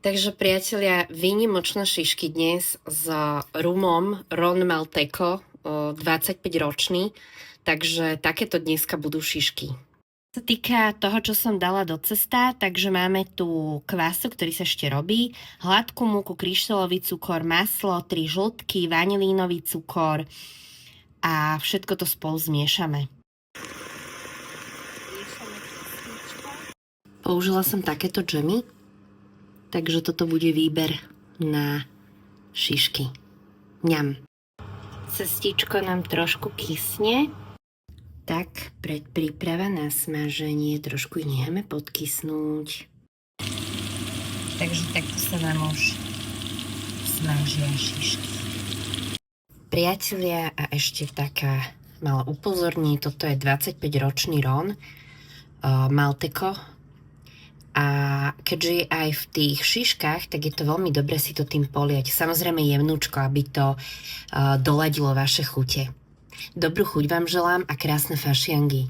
Takže priatelia, výnimočné šišky dnes s rumom Ron Malteco, 25-ročný, takže takéto dneska budú šišky. Čo sa týka toho, čo som dala do cesta, takže máme tu kvasu, ktorý sa ešte robí, hladkú múku, kryštálový cukor, maslo, 3 žltky, vanilínový cukor a všetko to spolu zmiešame. Použila som takéto džemy, takže toto bude výber na šišky. Ňam. Cestičko nám trošku kysne, tak predpríprava na smaženie trošku ich necháme podkysnúť. Takže takto sa nám už smažia šišky. Priatelia, a ešte taká malá upozornenie, toto je 25-ročný Ron Malteco. A keďže je aj v tých šiškách, tak je to veľmi dobre si to tým poliať. Samozrejme jemnúčko, aby to doladilo vaše chute. Dobrú chuť vám želám a krásne fašiangy.